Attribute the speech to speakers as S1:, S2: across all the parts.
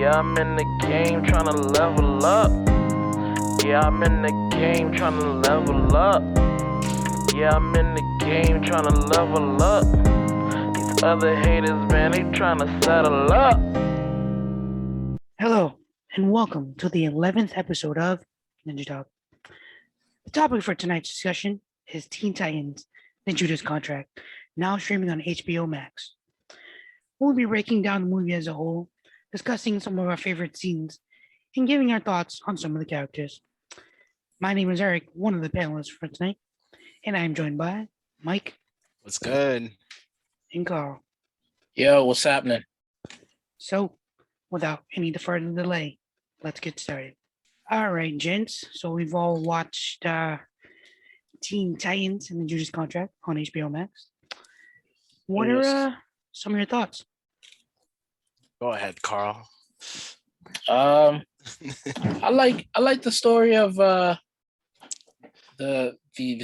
S1: Yeah, I'm in the game trying to level up. Yeah, I'm in the game trying to level up. Yeah, I'm in the game trying to level up. These other haters, man, they trying to settle up.
S2: Hello, and welcome to the 11th episode of Ninja Talk. The topic for tonight's discussion is Teen Titans, the Judas Contract, now streaming on HBO Max. We'll be breaking down the movie as a whole, discussing some of our favorite scenes, and giving our thoughts on some of the characters. My name is Eric, one of the panelists for tonight, and I am joined by Mike
S3: What's good?
S2: and Carl.
S4: Yo, what's happening?
S2: So, without any further delay, let's get started. All right, gents. So we've all watched Teen Titans and the Judas Contract on HBO Max. What are some of your thoughts?
S3: Go ahead, Carl.
S4: I like the story of the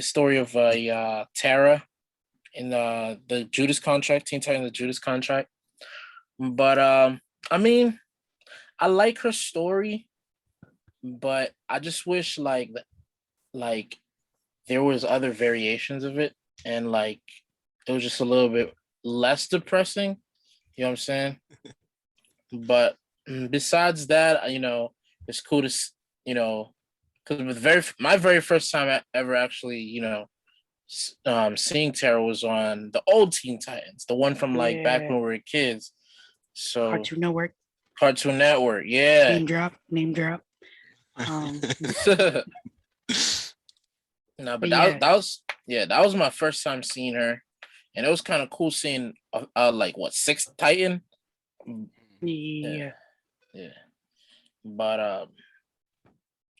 S4: story of Tara in the Judas Contract, Teen Titans, the Judas Contract. But I mean, I like her story, but I just wish like there was other variations of it, and like it was just a little bit less depressing. You know what I'm saying? But besides that, it's cool to because my very first time ever actually seeing Tara was on the old Teen Titans, the one from like back when we were kids. So Cartoon Network, yeah.
S2: Name drop.
S4: No, but that was my first time seeing her, and it was kind of cool seeing like Sixth Titan.
S2: Yeah.
S4: But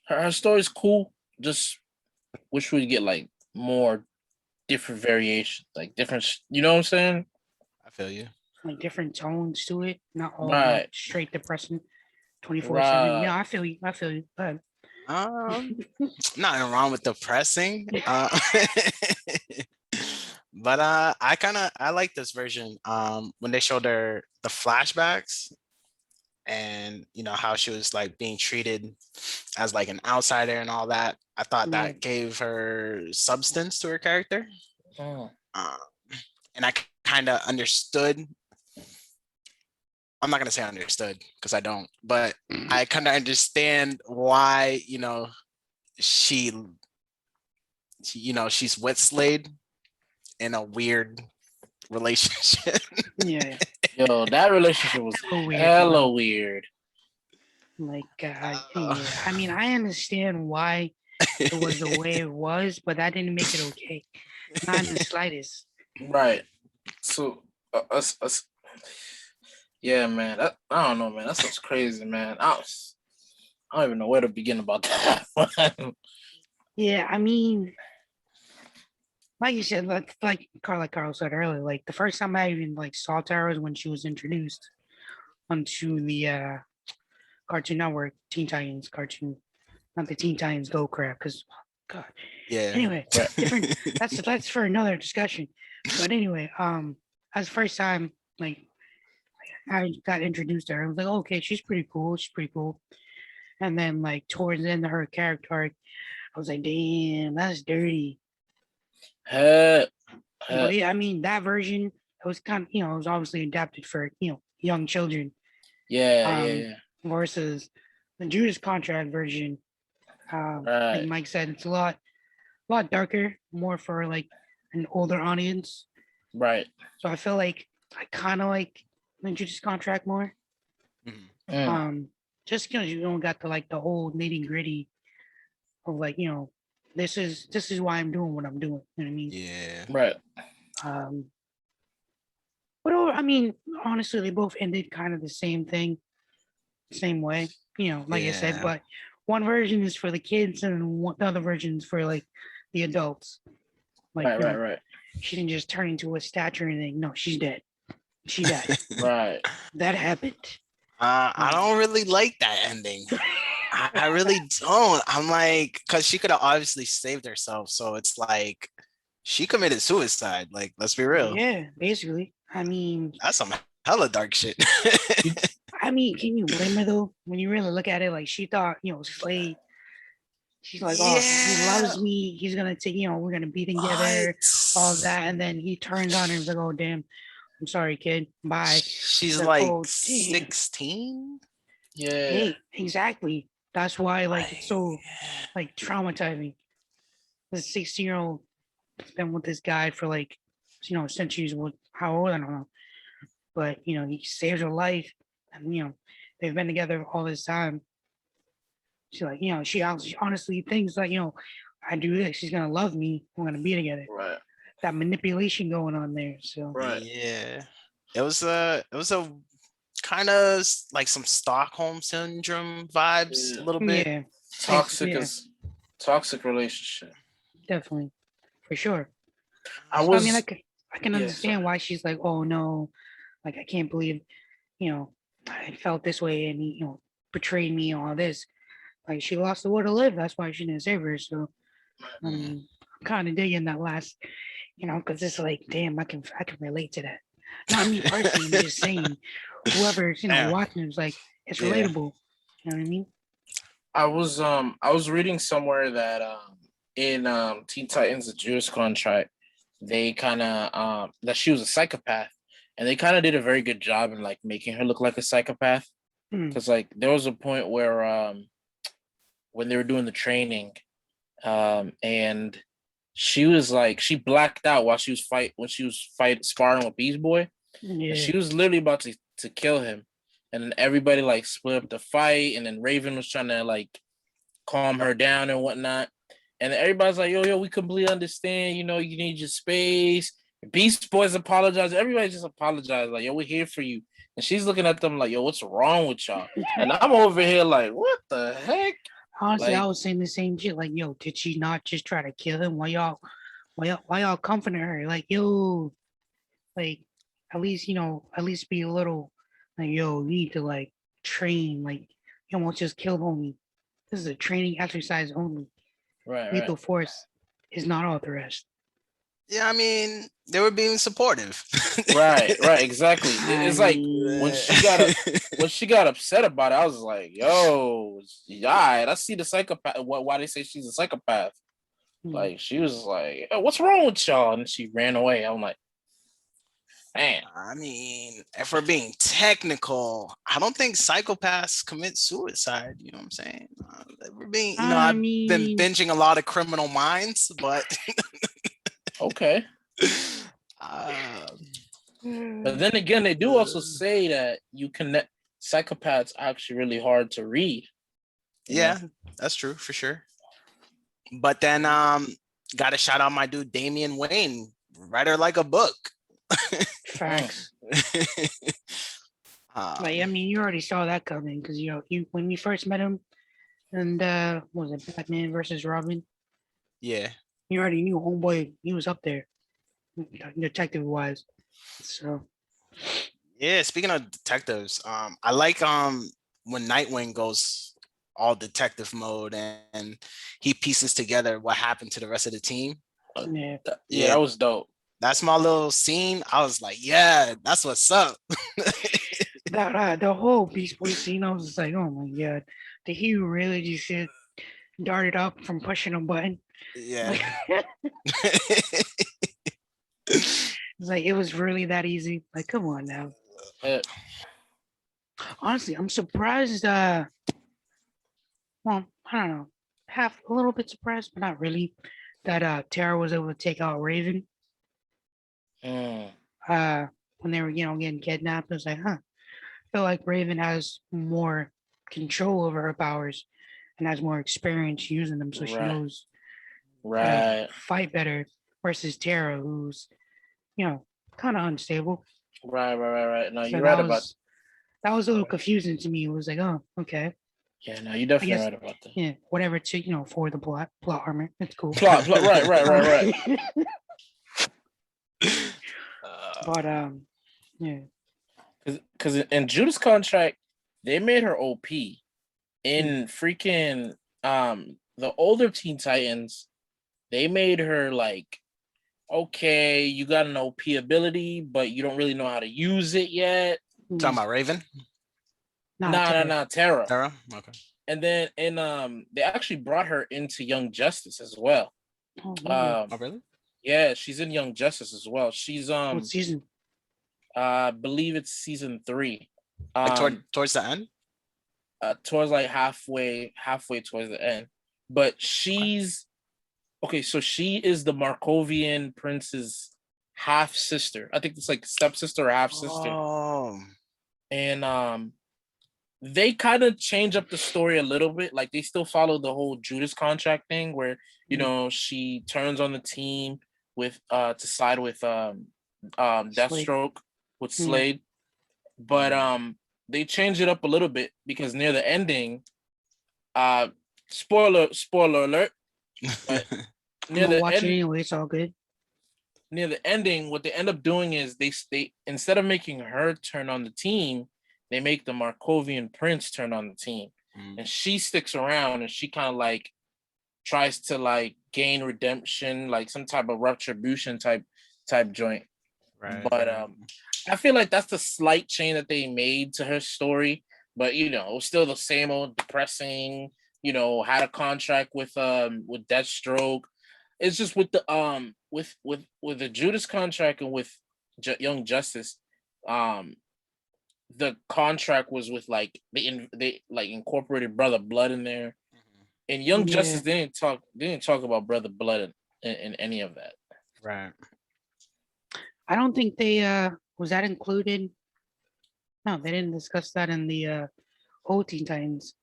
S4: her story's cool. Just wish we'd get like more different variations, like different. You know what I'm saying?
S3: I feel you.
S2: Like different tones to it, not all
S4: Right.
S2: like straight depressing, 24/7. Yeah, I feel you. But
S3: Nothing wrong with depressing. But I like this version. When they showed her the flashbacks, and how she was like being treated as like an outsider and all that. I thought that gave her substance to her character.
S4: Oh.
S3: And I kind of understood. I'm not gonna say understood because I don't, but I kind of understand why she's with Slade in a weird relationship.
S2: Yeah.
S4: Yo, that relationship was hella weird.
S2: Like, I mean, I understand why it was the way it was, but that didn't make it okay. Not in the slightest.
S4: Right. So, yeah, man. I don't know, man. That sounds crazy, man. I don't even know where to begin about that.
S2: Yeah, I mean, like you said, like Carl said earlier, like the first time I even like saw Tara was when she was introduced onto the Cartoon Network Teen Titans cartoon, not the Teen Titans Go crap. Because, God.
S3: Yeah.
S2: Anyway, different. That's for another discussion. But anyway, as first time like I got introduced to her, I was like, okay, she's pretty cool. And then like towards the end of her character arc, I was like, damn, that's dirty. But yeah, I mean that version it was kind of it was obviously adapted for young children.
S4: Yeah.
S2: Versus the Judas Contract version, like Mike said, it's a lot darker, more for like an older audience.
S4: Right.
S2: So I feel like I kind of like the Judas Contract more.
S4: Mm.
S2: Just because you don't got the whole nitty gritty of like this is why I'm doing what I'm doing. You know what I mean?
S3: Yeah.
S4: Right.
S2: But I mean, honestly, they both ended kind of the same thing, same way. Like I said, but one version is for the kids, and the other version is for like the adults. Like,
S4: right.
S2: She didn't just turn into a statue or anything. No, she's dead. She died.
S4: Right.
S2: That happened.
S3: I don't really like that ending. I really don't. I'm like, because she could have obviously saved herself. So it's like she committed suicide. Like, let's be real.
S2: Yeah, basically. I mean,
S3: That's some hella dark shit.
S2: I mean, can you blame her though? When you really look at it, like she thought, Slade. She's like, oh, he
S3: Yeah.
S2: loves me. He's gonna take, we're gonna be together, all
S3: What?
S2: that, and then he turns on her and is like, oh damn, I'm sorry, kid. Bye.
S3: She's
S2: She's like,
S3: like
S2: oh damn.
S3: 16.
S4: Yeah.
S2: Hey, exactly. That's why like it's
S3: Like,
S2: so like traumatizing. The 16-year-old has been with this guy for like since she's what how old I don't know. But he saves her life and they've been together all this time. She's like, she honestly thinks like, I do this, she's gonna love me, we're gonna be together.
S4: Right.
S2: That manipulation going on there. So
S4: Right.
S3: yeah. It was a kind of like some Stockholm syndrome vibes a
S4: Yeah.
S3: little bit.
S2: yeah,
S4: Toxic
S2: yeah,
S4: is toxic relationship.
S2: definitely for sure.
S4: I
S2: So I mean,
S4: was
S2: I can
S4: yeah.
S2: understand why she's like, oh no, like I can't believe, I felt this way and he, betrayed me and all this. Like she lost the will to live. That's why she didn't save her. So I
S3: Mm.
S2: mean, I'm kind of digging that last, because it's like, damn, I can relate to that. Not me personally. I'm just saying, whoever's
S3: Damn.
S2: watching is like, it's
S3: Yeah.
S2: relatable. You know what I mean?
S4: I was reading somewhere that in Teen Titans the Judas contract, they kind of that she was a psychopath, and they kind of did a very good job in like making her look like a psychopath.
S2: Hmm.
S4: Because like there was a point where when they were doing the training, and she was like she blacked out while she was sparring with Beast Boy, and
S2: Yeah.
S4: she was literally about to kill him, and then everybody like split up the fight, and then Raven was trying to like calm her down and whatnot, and everybody's like, yo, we completely understand, you need your space. Beast Boys apologize, everybody just apologized, like, yo, we're here for you. And she's looking at them like, yo, what's wrong with y'all? And I'm over here like, what the heck?
S2: Honestly, I
S4: Like,
S2: was saying the same shit. Like, yo, did she not just try to kill him? Why y'all comforting her? Like, yo, like, at least be a little, like, yo, you need to like train. Like, you almost just killed homie. This is a training exercise only.
S4: right.
S2: Lethal force is not all the rest.
S3: Yeah, I mean, they were being supportive.
S4: Right, exactly.
S2: I
S4: It's like
S2: mean,
S4: when she got upset about it, I was like, yo, all right, I see the psychopath. Why they say she's a psychopath? Like she was like, oh, what's wrong with y'all? And she ran away. I'm like, man.
S3: I mean, if we're being technical, I don't think psychopaths commit suicide. You know what I'm saying? We're being,
S2: I
S3: I've been
S2: mean,
S3: binging a lot of Criminal Minds, but
S4: Okay.
S3: uh,
S4: But then again, they do also say that you connect psychopaths actually really hard to read.
S3: yeah, that's true for sure. But then, gotta shout out my dude Damian Wayne, writer like a book.
S2: facts. Like, I
S3: um,
S2: mean, you already saw that coming because you when we first met him, and what was it Batman versus Robin?
S3: yeah,
S2: You already knew homeboy. He was up there, detective wise. So
S3: yeah. Speaking of detectives, I like when Nightwing goes all detective mode and he pieces together what happened to the rest of the team.
S2: yeah,
S4: Yeah,
S3: Yeah,
S4: that was dope.
S3: that's my little scene. I was like, yeah, that's what's up.
S2: that the whole Beast Boy scene, I was just like, oh my god, did he really just darted up from pushing a button?
S3: Yeah.
S2: Like, it's like it was really that easy. Like, come on now.
S4: Yeah.
S2: Honestly, I'm surprised. Well, I don't know, half a little bit surprised, but not really. That Tara was able to take out Raven.
S4: Mm,
S2: Uh, when they were getting kidnapped, I was like, huh. I feel like Raven has more control over her powers and has more experience using them, so she
S4: right.
S2: knows how to
S4: Right.
S2: fight better. Versus Tara, who's kind of unstable.
S4: Right. No,
S2: So
S4: you're
S2: that
S4: right about
S2: was that was a little confusing to me. It was like, oh, okay.
S4: yeah, no, you're
S2: I
S4: definitely
S2: guess
S4: right about that.
S2: yeah, whatever to for the plot armor. It's cool.
S4: Right.
S2: But yeah,
S4: Because in Judas contract, they made her OP. In freaking the older Teen Titans, they made her like okay, you got an OP ability, but you don't really know how to use it yet.
S3: Talking about Raven?
S4: Nah, Terra.
S3: Tara? Okay.
S4: And then they actually brought her into Young Justice as well.
S2: Oh, really?
S3: Oh, really?
S4: Yeah, she's in Young Justice as well. She's
S2: What season?
S4: I believe it's season 3.
S3: Like towards the end?
S4: Towards like halfway towards the end. But she's okay, so she is the Markovian prince's half sister. I think it's like stepsister or half sister.
S3: Oh.
S4: And they kind of change up the story a little bit. Like they still follow the whole Judas contract thing where, you know, she turns on the team with to side with Deathstroke with Slade. But they changed it up a little bit because near the ending, spoiler alert. But
S2: I'm gonna watch it anyway, it's all good.
S4: Near the ending, what they end up doing is they instead of making her turn on the team, they make the Markovian prince turn on the team. And she sticks around and she kind of like tries to like gain redemption, like some type of retribution type joint.
S3: Right.
S4: But I feel like that's the slight change that they made to her story. But you know, it was still the same old depressing, you know, had a contract with Deathstroke. It's just with the with the Judas contract and with Young Justice, the contract was with like they like incorporated Brother Blood in there. In Young Justice, they didn't talk about Brother Blood in any of that.
S3: Right.
S2: I don't think they was that included. No, they didn't discuss that in the old Teen Titans.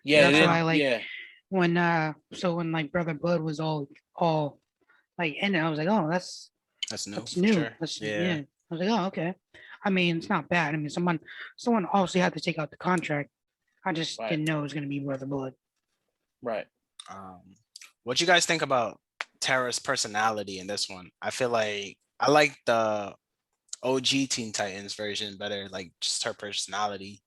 S4: Yeah,
S2: that's why when like Brother Blood was all like ended, I was like, oh, that's
S3: new.
S2: That's new.
S3: Sure.
S2: Yeah. I was like, oh, okay. I mean, it's not bad. I mean, someone obviously had to take out the contract. I just didn't know it was gonna be Brother Blood.
S4: Right.
S3: What you guys think about Tara's personality in this one? I feel like I like the OG Teen Titans version better, like just her personality.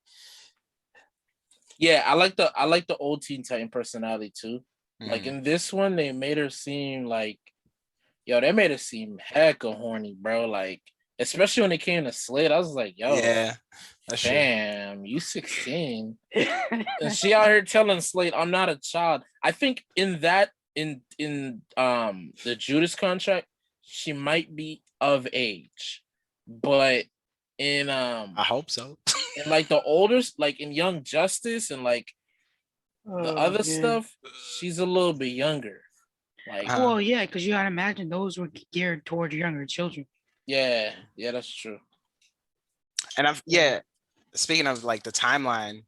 S4: Yeah, I like the old Teen Titan personality too. Like in this one, they made her seem like, they made her seem hecka horny, bro. Like, especially when it came to Slade, I was like, yo,
S3: yeah, that's
S4: damn, true. You 16. And she out here telling Slade, I'm not a child. I think in the Judas contract, she might be of age. But in
S3: I hope so.
S4: in like the older, like in Young Justice and like the other stuff, she's a little bit younger. Like,
S2: well, yeah, because you gotta imagine those were geared towards younger children.
S4: Yeah, that's true.
S3: And speaking of like the timeline,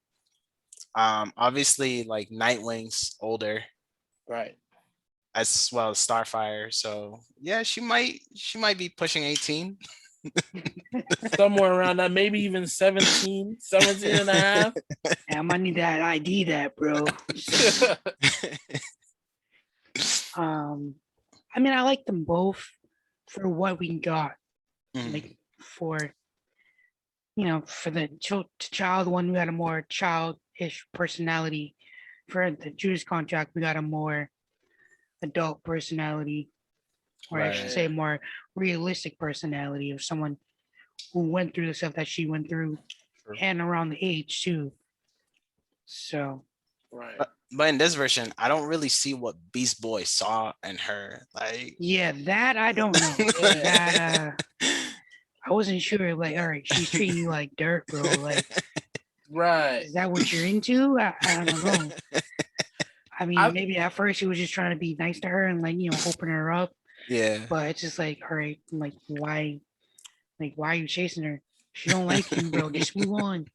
S3: obviously like Nightwing's older,
S4: right?
S3: As well as Starfire. So yeah, she might be pushing 18.
S4: Somewhere around that, maybe even 17 and a half.
S2: Yeah, I might need that ID that, bro. I mean, I like them both for what we got. Like for the child one, we got a more childish personality. For the Judas contract, we got a more adult personality, or I should say more realistic personality of someone who went through the stuff that she went through and around the age too. So
S3: but in this version, I don't really see what Beast Boy saw in her. Like,
S2: yeah, that I don't know. That I wasn't sure. Like, all right, she's treating you like dirt, bro. Like,
S4: right?
S2: Is that what you're into? I don't know. I mean, maybe at first she was just trying to be nice to her and like open her up.
S3: Yeah.
S2: But it's just like, all right, like why are you chasing her? She don't like you, bro. Just move on.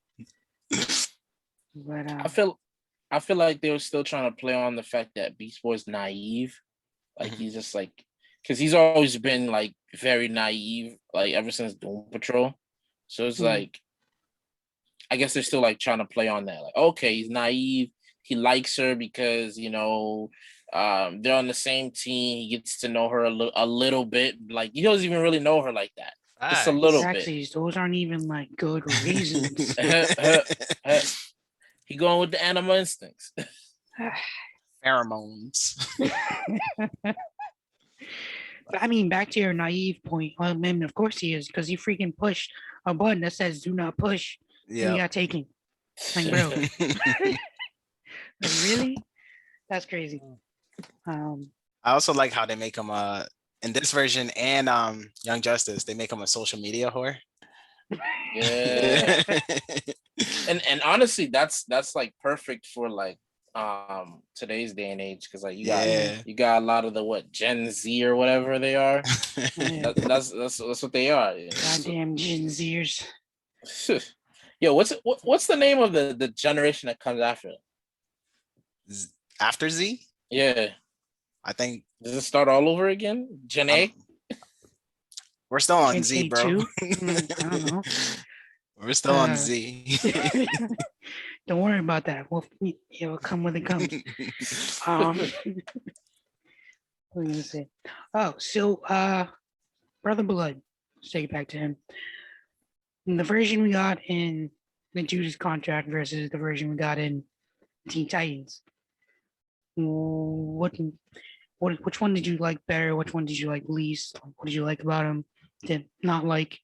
S2: But
S4: I feel like they were still trying to play on the fact that Beast Boy's naive. Like he's just like, because he's always been like very naive, like ever since Doom Patrol. So it's like, I guess they're still like trying to play on that. Like, okay, he's naive. He likes her because they're on the same team. He gets to know her a little bit. Like he doesn't even really know her like that. Just a little bit.
S2: Those aren't even like good reasons.
S4: He going with the animal instincts.
S3: Pheromones.
S2: But I mean, back to your naive point. I mean, of course he is, because he freaking pushed a button that says "Do not push," and he
S3: Yeah.
S2: got taken. Like, bro, like really? That's crazy. Um,
S3: I also like how they make him in this version and Young Justice, they make him a social media whore.
S4: Yeah. And honestly, that's like perfect for like today's day and age, because like
S3: Yeah.
S4: you got a lot of the what Gen Z or whatever they are.
S2: yeah.
S4: That's what they are.
S2: Goddamn Gen Zers.
S4: Yo, what's the name of the generation that comes after it?
S3: After Z,
S4: Yeah,
S3: I think
S4: does it start all over again? Gen A?
S3: we're still on
S2: Gen
S3: Z, bro.
S2: A2? I don't know.
S3: We're still on
S2: Uh,
S3: Z.
S2: Don't worry about that. It'll come when it comes. What was I gonna say? Oh, so Brother Blood. Let's take it back to him. The version we got in the Judas contract versus the version we got in Teen Titans. What which one did you like better? Which one did you like least? What did you like about him? Did not like?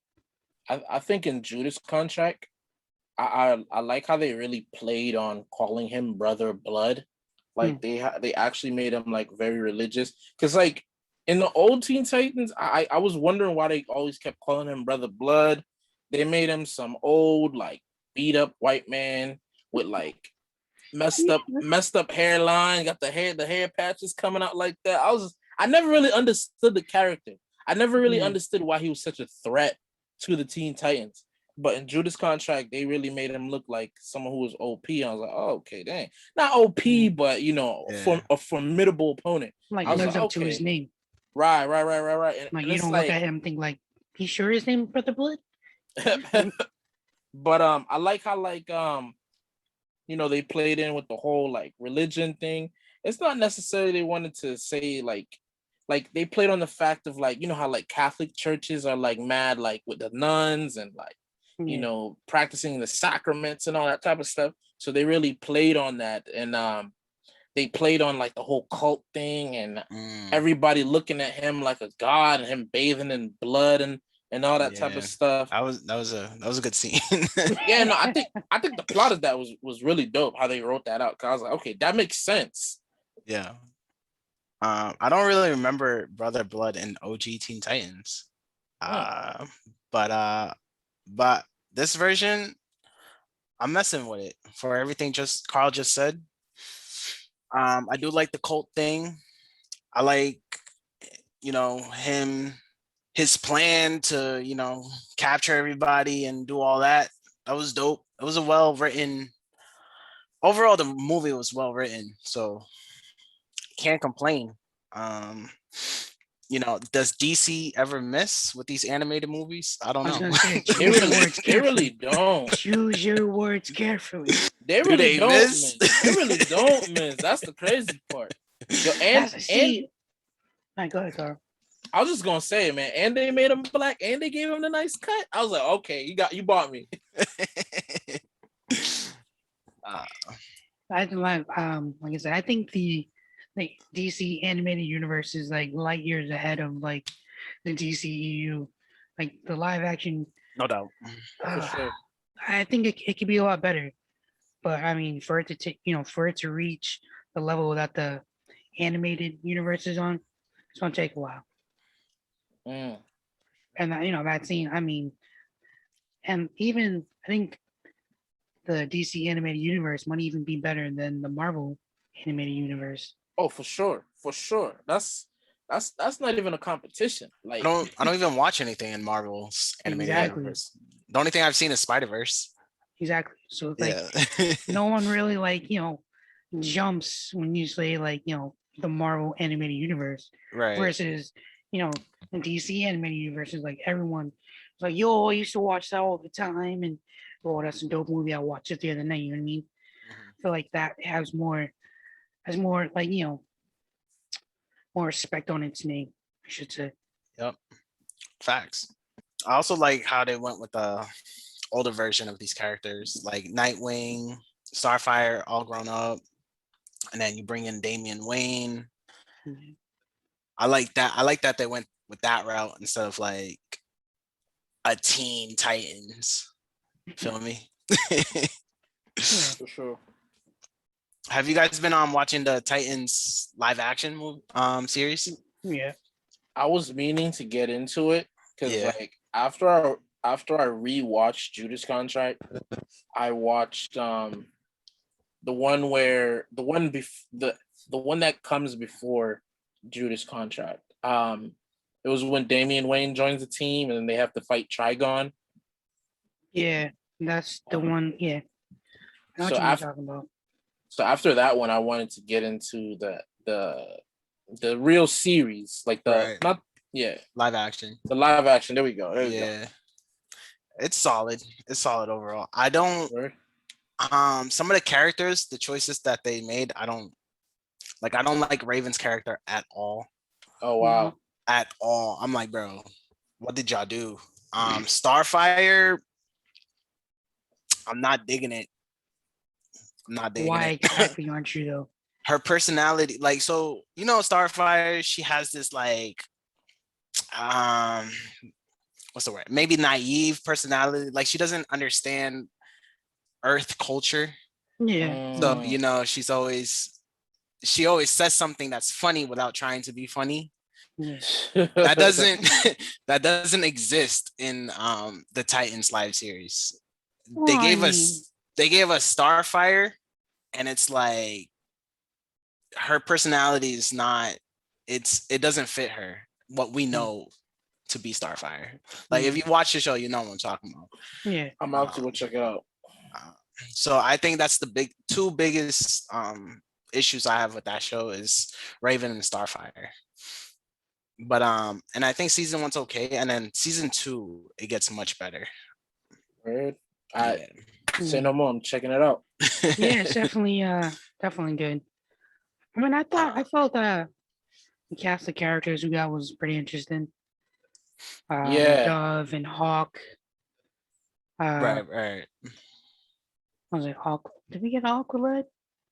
S4: I think in Judas contract, I like how they really played on calling him Brother Blood. Like they actually made him like very religious. Because like in the old Teen Titans, I was wondering why they always kept calling him Brother Blood. They made him some old like beat up white man with like messed up hairline, got the hair patches coming out like that. I never really understood the character. I never really understood why he was such a threat to the Teen Titans. But in Judas contract, they really made him look like someone who was OP. I was like, oh, okay, dang. Not OP, but you know, a formidable opponent.
S2: Like
S4: I was
S2: lives
S4: like,
S2: up to his
S4: okay.
S2: name.
S4: Right.
S2: Like
S4: And
S2: you
S4: it's
S2: don't look
S4: like,
S2: at him and think like, he sure his name Brother Blood?
S4: but I like how like you know, they played in with the whole like religion thing. It's not necessarily they wanted to say like they played on the fact of like, you know how like Catholic churches are like mad like with the nuns and like you know practicing the sacraments and all that type of stuff. So they really played on that, and they played on like the whole cult thing and everybody looking at him like a god and him bathing in blood and all that type of stuff.
S3: That was a good scene.
S4: Yeah, no, I think the plot of that was really dope how they wrote that out. Cause I was like, okay, that makes sense.
S3: Yeah. I don't really remember Brother Blood in OG Teen Titans. But this version, I'm messing with it for everything just Carl just said. I do like the cult thing. I like, his plan to, capture everybody and do all that. That was dope. It was a well written. Overall, the movie was well written, so can't complain. Um, does DC ever miss with these animated movies? I don't
S2: I was
S3: know.
S2: gonna say,
S4: They really don't.
S2: Choose your words carefully.
S4: They
S3: Do
S4: really
S3: they
S4: don't
S3: miss?
S4: miss. They really don't miss. That's the crazy part. Yo, and
S2: All right, go ahead, Carl.
S4: I was just gonna say, man, and they made him black and they gave him the nice cut. I was like, okay, you bought me.
S2: Like I said, I think the DC animated universe is like light years ahead of like the DCEU. Like the live action,
S3: No doubt.
S4: For sure.
S2: I think it could be a lot better. But I mean, for it to for it to reach the level that the animated universe is on, it's gonna take a while. And that scene, I mean, and even I think the DC animated universe might even be better than the Marvel animated universe.
S4: Oh, for sure. That's not even a competition. Like
S3: I don't even watch anything in Marvel's animated universe. The only thing I've seen is Spider-Verse.
S2: Exactly. So it's like no one really like, jumps when you say like, the Marvel animated universe.
S3: Right.
S2: Versus, the DC animated universe is like everyone is like, yo, I used to watch that all the time, and oh, that's a dope movie. I watched it the other night, you know what I mean? I feel like that has more like, more respect on its name, I should say.
S3: Yep. Facts. I also like how they went with the older version of these characters, like Nightwing, Starfire, all grown up, and then you bring in Damian Wayne. I like that. I like that they went with that route instead of like a Teen Titans. Feel me?
S2: Yeah.
S4: For sure.
S3: Have you guys been watching the Titans live action series?
S2: Yeah.
S4: I was meaning to get into it because
S3: Yeah.
S4: like after I rewatched Judas Contract, I watched the one where the one that comes before Judas Contract. It was when Damian Wayne joins the team and then they have to fight Trigon.
S2: Yeah. That's the one. Yeah. I know what
S4: So
S2: you're
S4: after
S2: talking about.
S4: so after that one, I wanted to get into the real series, like the
S3: Right.
S4: not yeah
S3: Live action.
S4: the live action. There we go. There we go.
S3: Yeah. It's solid. It's solid overall. I don't
S4: Word.
S3: some of the characters, the choices that they made, I don't like Raven's character at all.
S4: Oh wow.
S3: At all. I'm like, bro, what did y'all do? Starfire, I'm not digging it. I'm not digging
S2: Why
S3: it.
S2: exactly aren't you though?
S3: Her personality, like, so Starfire, she has this like what's the word? Maybe naive personality. Like she doesn't understand Earth culture.
S2: Yeah.
S3: So,
S4: Mm.
S3: she always says something that's funny without trying to be funny.
S2: Yeah.
S3: That doesn't that doesn't exist in the Titans live series. They
S2: Well, I
S3: gave
S2: mean,
S3: us Starfire, and it's like her personality is not, it doesn't fit her what we know to be Starfire. Like if you watch the show, you know what I'm talking about.
S2: yeah.
S4: I'm out to go check it out.
S3: So I think that's the two biggest issues I have with that show is Raven and Starfire. But and I think season 1's okay, and then season 2 it gets much better.
S4: Word. I
S3: Yeah.
S4: say no more. I'm checking it out.
S2: Yeah, it's definitely good. I mean, I felt the cast of characters we got was pretty interesting.
S4: Yeah.
S2: Dove and Hawk.
S3: Right.
S2: What was it Hawk? Did we get Aqualad?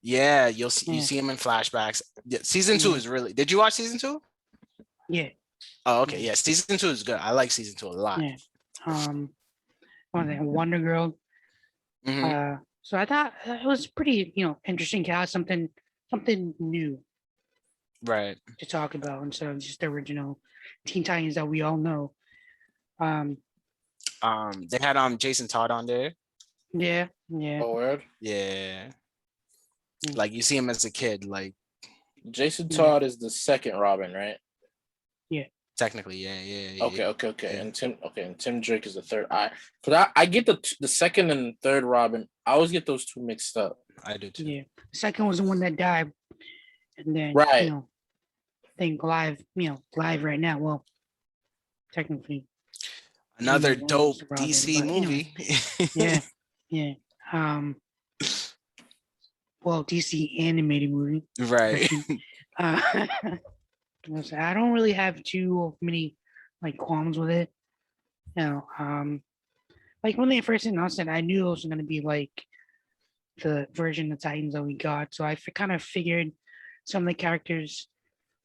S3: Yeah, you see
S2: Yeah.
S3: him in flashbacks. Yeah, season 2 is really. Did you watch season 2?
S2: Yeah.
S3: Oh, okay. Yeah, season 2 is good. I like season 2 a lot.
S2: Yeah. What was it Wonder Girl?
S3: Mhm.
S2: So I thought it was pretty, interesting cast, something new
S3: Right.
S2: to talk about instead of just the original Teen Titans that we all know.
S3: They had Jason Todd on there.
S2: Yeah.
S4: Oh, word.
S3: Yeah.
S2: Mm.
S3: Like you see him as a kid, like
S4: Jason Todd is the second Robin, right?
S3: technically, yeah.
S4: Okay.
S3: Yeah.
S4: And Tim Drake is the third. I get the second and third Robin. I always get those two mixed up.
S3: I do too.
S2: Yeah. The second was the one that died, and then
S4: Right.
S2: I think live right now. Well, technically,
S3: Another
S2: Robin,
S3: dope
S2: but
S3: DC movie.
S2: yeah. Well, DC animated movie.
S3: Right.
S2: I don't really have too many like qualms with it. Like when they first announced it, I knew it was going to be like the version of Titans that we got. So I kind of figured some of the characters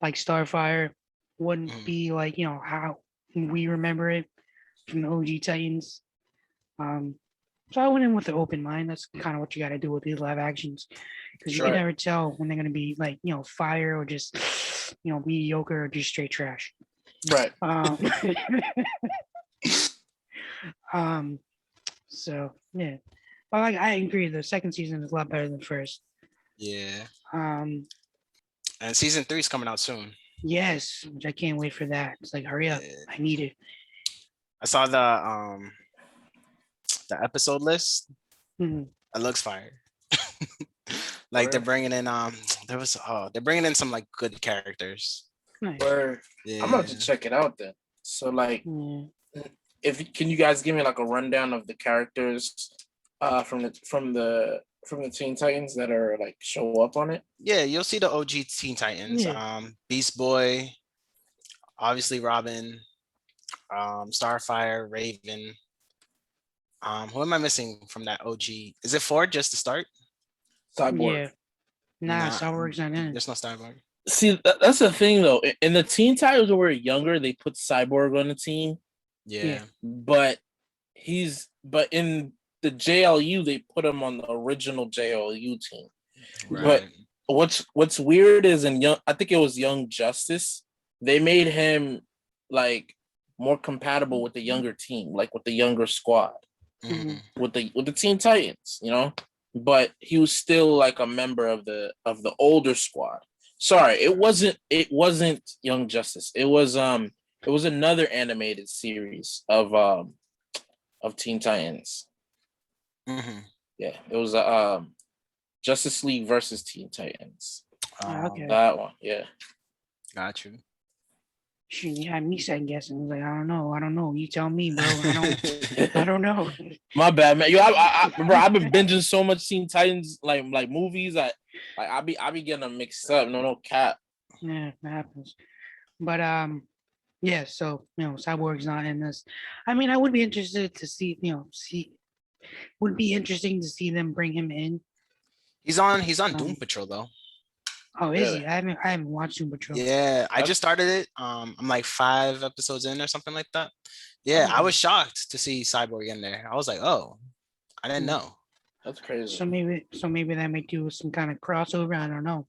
S2: like Starfire wouldn't be like, how we remember it from the OG Titans. So I went in with an open mind. That's kind of what you got to do with these live actions, because you can never tell when they're going to be like, fire or just, mediocre or just straight trash.
S4: Right.
S2: So yeah, but like I agree, the second season is a lot better than the first.
S3: Yeah.
S2: And
S3: season 3 is coming out soon.
S2: Yes, which I can't wait for that. It's like hurry up, I need it.
S3: I saw the episode list.
S2: Mm-hmm.
S3: It looks fire. Like they're bringing in they're bringing in some like good characters.
S2: Nice.
S3: Yeah.
S4: I'm about to check it out then. So like, can you guys give me like a rundown of the characters from the Teen Titans that are like show up on it?
S3: Yeah, you'll see the OG Teen Titans. Beast Boy, obviously Robin, Starfire, Raven. Who am I missing from that OG? Is it Ford just to start?
S4: Cyborg.
S2: Yeah. Nah, Cyborg's not in it.
S3: There's no Cyborg.
S4: See, that's the thing though. In the Teen Titans when we were younger, they put Cyborg on the team,
S3: Yeah.
S4: but but in the JLU they put him on the original JLU team. But
S3: Right.
S4: what's weird is I think it was Young Justice, they made him like more compatible with the younger team, like with the younger squad,
S3: Mhm.
S4: with the Teen Titans, you know. But he was still like a member of the older squad. Sorry, it wasn't Young Justice. It was another animated series of Teen Titans.
S3: Mhm.
S4: Yeah, it was Justice League versus Teen Titans.
S2: Okay.
S4: That one, yeah.
S3: Got you.
S2: Shoot, you had me second guessing. I was like, I don't know. You tell me, bro. I don't know.
S4: My bad, man. Yo, bro, I've been binging so much Teen Titans like movies. I be getting them mixed up. No cap.
S2: Yeah, that happens. But yeah. So Cyborg's not in this. I mean, I would be interested to see. Would be interesting to see them bring him in.
S3: He's on Doom
S2: Um,
S3: Patrol though.
S2: Oh, is
S4: Really?
S2: he? I haven't watched Doom Patrol.
S3: Yeah, I
S4: That's-
S3: just started it. I'm like 5 episodes in or something like that. Yeah, I
S2: Oh.
S3: was shocked to see Cyborg in there. I was like, oh, I didn't
S2: Hmm.
S3: know.
S4: That's crazy.
S2: So maybe that might do some kind of crossover. I don't know.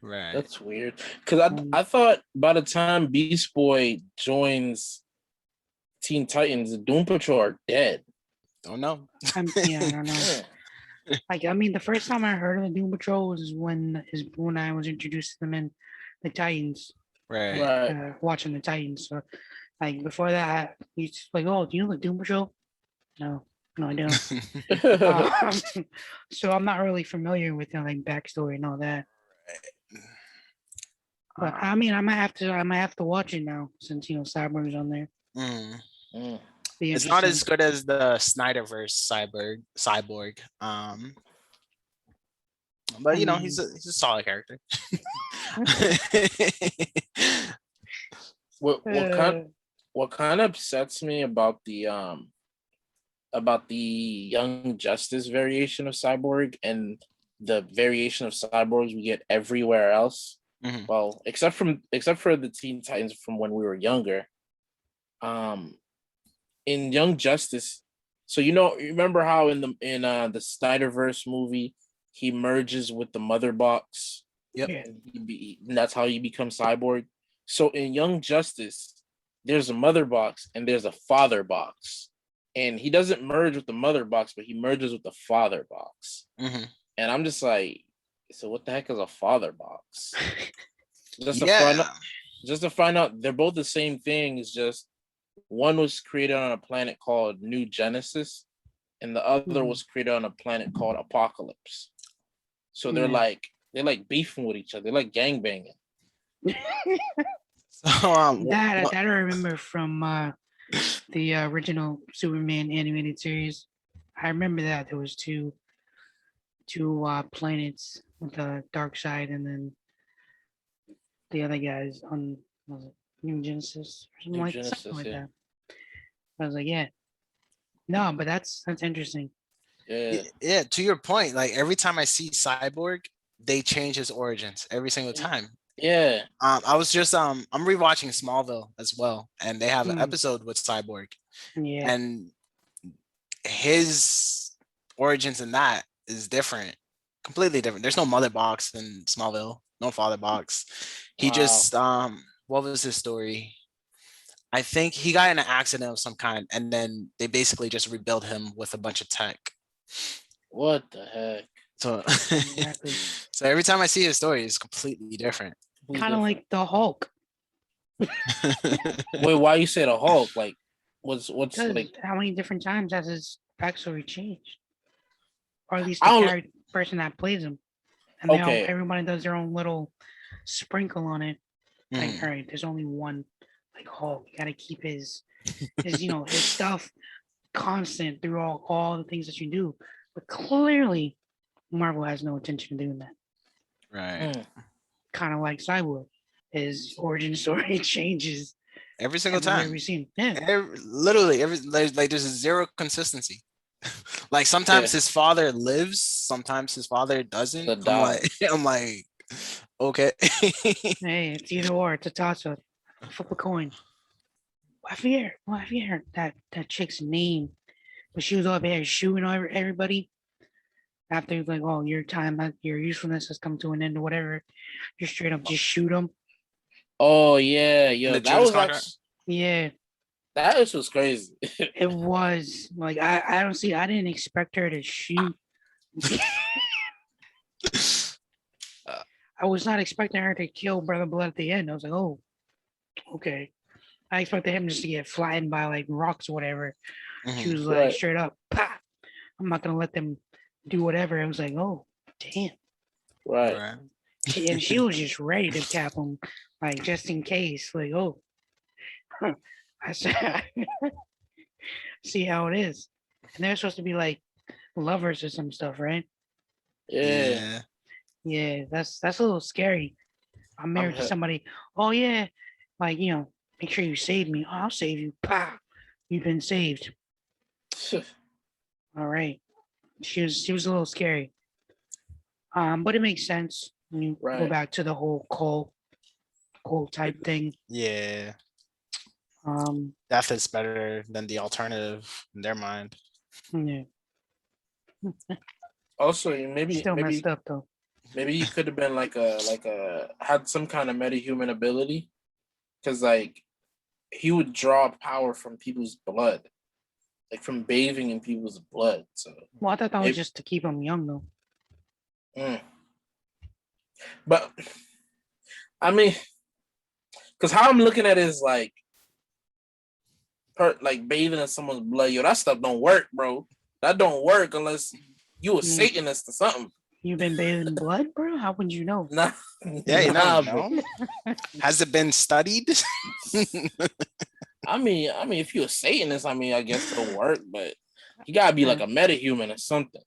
S3: Right.
S4: That's weird. Because I thought by the time Beast Boy joins Teen Titans, the Doom Patrol are dead.
S3: Don't know.
S2: I don't know.
S4: Yeah.
S2: Like, I mean, the first time I heard of the Doom Patrol was when I was introduced to them in the Titans,
S3: Right.
S4: Right.
S2: watching the Titans. So, like before that, you just like, oh, do you know the Doom Patrol? No, I don't. So I'm not really familiar with like backstory and all that. But I mean, I might have to watch it now since Cyborg's on there.
S3: Mm.
S4: Mm.
S2: Be
S3: It's not as
S2: interesting.
S3: good as the Snyderverse Cyborg. But he's a solid character.
S4: What kind of upsets me about the Young Justice variation of Cyborg and the variation of cyborgs we get everywhere else.
S3: Mhm.
S4: Well, except for the Teen Titans from when we were younger. In Young Justice, so you remember how in the Snyderverse movie he merges with the Mother Box.
S3: Yep.
S2: Yeah.
S4: And that's how he becomes Cyborg. So in Young Justice, there's a Mother Box and there's a Father Box. And he doesn't merge with the Mother Box, but he merges with the Father Box.
S3: Mhm.
S4: And I'm just like, so what the heck is a Father Box? Just
S3: Yeah.
S4: to find out they're both the same thing. It's just one was created on a planet called New Genesis, and the other
S2: Mhm.
S4: was created on a planet called Apocalypse. So they're
S2: Yeah.
S4: like beefing with each other. They're like gangbanging.
S3: So
S2: That I remember from the original Superman animated series. I remember that there was two planets with the dark side, and then the other guys on was it New Genesis or something
S4: New
S2: like
S4: Genesis,
S2: something like
S4: yeah.
S2: that. I was like, yeah, no, but that's interesting.
S4: Yeah.
S3: to your point, like every time I see Cyborg, they change his origins every single time.
S4: Yeah.
S3: I was just I'm rewatching Smallville as well, and they have an
S2: Mm.
S3: episode with Cyborg,
S2: Yeah,
S3: and his origins in that is different, completely different. There's no Mother Box in Smallville, no Father Box. He
S4: Wow.
S3: just what was his story? I think he got in an accident of some kind, and then they basically just rebuilt him with a bunch of tech.
S4: What the heck?
S3: So,
S2: exactly.
S3: so every time I see his story, it's completely different.
S2: Kind of like the Hulk.
S4: Wait, why you say the Hulk? Like, what's
S2: Because
S4: like?
S2: how many different times has his backstory changed, or at least
S4: I
S2: the
S4: don't-
S2: person that plays him, and they all
S4: Okay.
S2: everybody does their own little sprinkle on it. Like,
S3: Mhm.
S2: all right, there's only one like Hulk. You got to keep his his stuff constant through all the things that you do. But clearly, Marvel has no intention of doing that.
S3: Right.
S4: Mm.
S2: Kind of like Cyborg, his origin story changes
S3: Every single
S2: everywhere
S3: time.
S2: we see him. Yeah,
S3: Literally, there's zero consistency. Like sometimes
S4: Yeah.
S3: his father lives, sometimes his father doesn't.
S4: The
S3: I'm like,
S4: dog.
S3: I'm like, Okay.
S2: Hey, it's either or. It's a toss up. Flip a coin. I forget that chick's name, but she was over here shooting everybody. After he's like, oh, your time, your usefulness has come to an end or whatever. Just straight up, just shoot them.
S4: Oh yeah,
S3: In
S4: yo,
S3: the
S4: that
S3: Judas
S4: was
S3: contract.
S4: actually
S2: Yeah,
S4: was crazy.
S2: it was like I don't see. I didn't expect her to shoot. I was not expecting her to kill Brother Blood at the end. I was like, oh, okay. I expected him just to get flattened by like rocks or whatever. She
S3: Mhm.
S2: was like
S4: Right.
S2: straight up, pah. I'm not gonna let them do whatever. I was like, oh, damn.
S4: Right.
S3: Right.
S2: And she was just ready to cap him, like just in case. Like, oh, I said, see how it is. And they're supposed to be like lovers or some stuff, right?
S4: Yeah.
S3: Yeah.
S2: Yeah, that's a little scary. I'm
S4: I'm
S2: married to somebody. Oh yeah, like make sure you save me. Oh, I'll save you. Pow, you've been saved. All right. She was a little scary. But it makes sense when you go
S4: Right.
S2: back to the whole cult type thing.
S3: Yeah.
S2: Um,
S3: Death is better than the alternative in their mind.
S2: yeah,
S4: Also, maybe
S2: still
S4: maybe
S2: messed up though.
S4: maybe he could have been like a had some kind of metahuman ability, because like he would draw power from people's blood, like from bathing in people's blood. So,
S2: Well, I thought that was
S4: maybe,
S2: just to keep him young though.
S4: mm. But I mean, because how I'm looking at it is like, like bathing in someone's blood. Yo, that stuff don't work, bro. That don't work unless you a
S2: I mean,
S4: Satanist or something.
S2: you've been bathed in blood, bro? How would you know?
S4: Nah,
S3: Yeah, you
S4: nah,
S3: never
S4: bro.
S3: know. Has it been studied?
S4: I mean, if you're a Satanist, I mean, I guess it'll work, but you gotta be like a metahuman or something.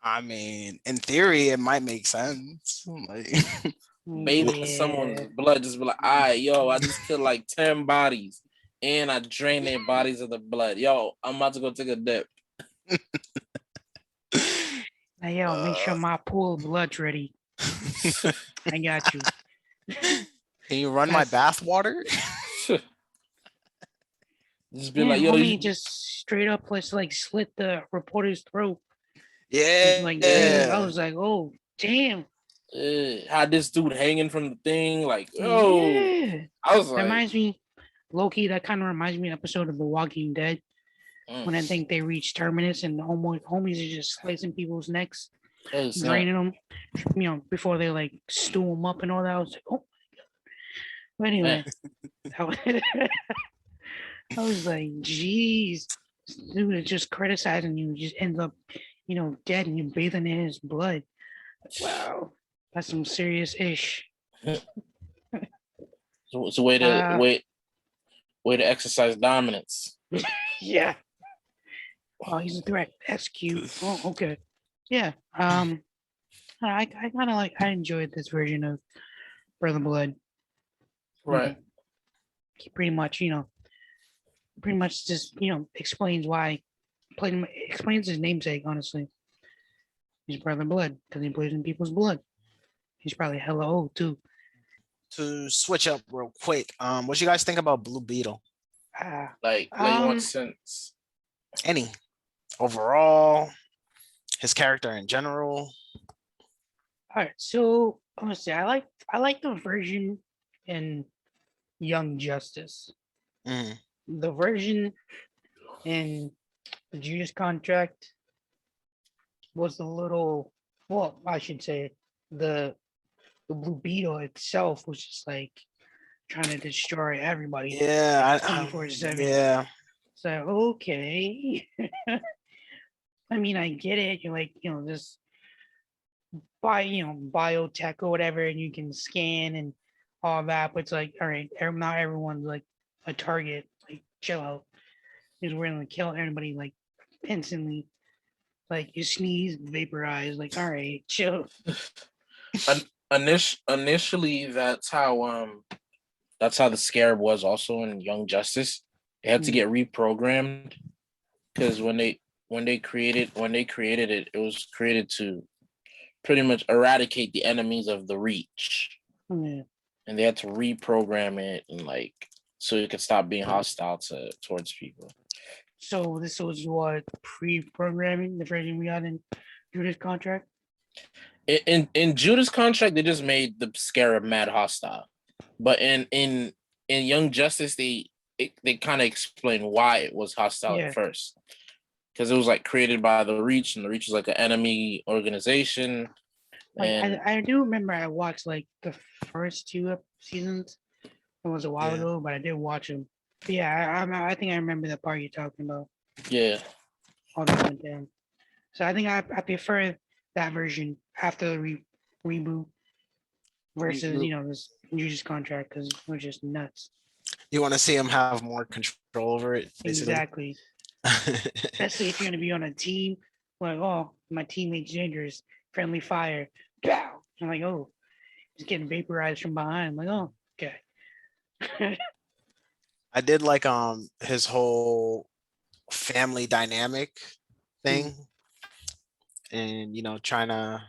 S3: I mean, in theory, it might make sense. Like,
S4: Bathing in someone's blood, just be like, all right, yo, I just killed like 10 bodies and I drained their bodies of the blood. Yo, I'm about to go take a dip.
S2: Hey, yo, make sure my pool of blood's ready. I got you.
S3: can you run my bath water?
S4: Just be
S2: Yeah,
S4: like, yo,
S2: homie just straight up like slit the reporter's throat.
S3: Yeah.
S2: Like crazy. I was like, oh damn.
S4: had this dude hanging from the thing, like, yo.
S2: Yeah.
S4: I was
S2: That
S4: like,
S2: reminds me, Loki, that kind of reminds me of an episode of The Walking Dead when I think they reach terminus and the homies are just slicing people's necks, draining them, before they like stew them up and all that. I was like, oh my god. But anyway, I was like, geez, this dude is just criticizing you, just ends up, dead and you bathing in his blood. Wow, that's some serious ish.
S4: So it's a way to way to exercise dominance.
S2: Yeah. Oh, he's a threat. Execute. Oh, okay. Yeah. I kind of I enjoyed this version of Brother Blood.
S4: Right.
S2: He pretty much just explains why, explains his namesake. Honestly, he's Brother Blood because he plays in people's blood. He's probably hella old too.
S3: To switch up real quick, what you guys think about Blue Beetle?
S4: Like in what sense?
S3: Any overall, his character in general.
S2: All right, so I'm gonna say I like the version in Young Justice.
S3: Mhm.
S2: The version in the Judas contract was a little, well, I should say the Blue Beetle itself was just like trying to destroy everybody.
S3: Yeah,
S2: 24/7.
S3: yeah.
S2: So okay. I mean, I get it. You're like, just biotech or whatever, and you can scan and all that. But it's like, all right, not everyone's like a target. Like, chill out. He's willing to kill anybody like instantly. Like you sneeze, vaporize. Like, all right, chill.
S4: Initially, that's how the Scarab was also in Young Justice. It had to get reprogrammed because when they created it, it was created to pretty much eradicate the enemies of the Reach.
S2: Yeah.
S4: and they had to reprogram it and like so it could stop being hostile towards people.
S2: So this was what pre-programming the version we got in Judas contract.
S4: In Judas contract, they just made the Scarab mad hostile, but in Young Justice, they kind of explain why it was hostile
S2: Yeah.
S4: at first, because it was like created by the Reach, and the Reach is like an enemy organization.
S2: Like
S4: And
S2: I do remember I watched like the first two seasons. It was a while
S3: Yeah.
S2: ago, but I did watch them. But yeah, I think I remember the part you're talking about.
S4: yeah,
S2: All that went down. So I think I prefer that version after the reboot versus this Judas contract because it was just nuts.
S3: You want to see him have more control over it, basically.
S2: Exactly. Especially if you're gonna be on a team, like, oh, my teammate's dangerous, friendly fire, pow. I'm like, oh, he's getting vaporized from behind. I'm like, oh, okay.
S3: I did like his whole family dynamic thing, and trying to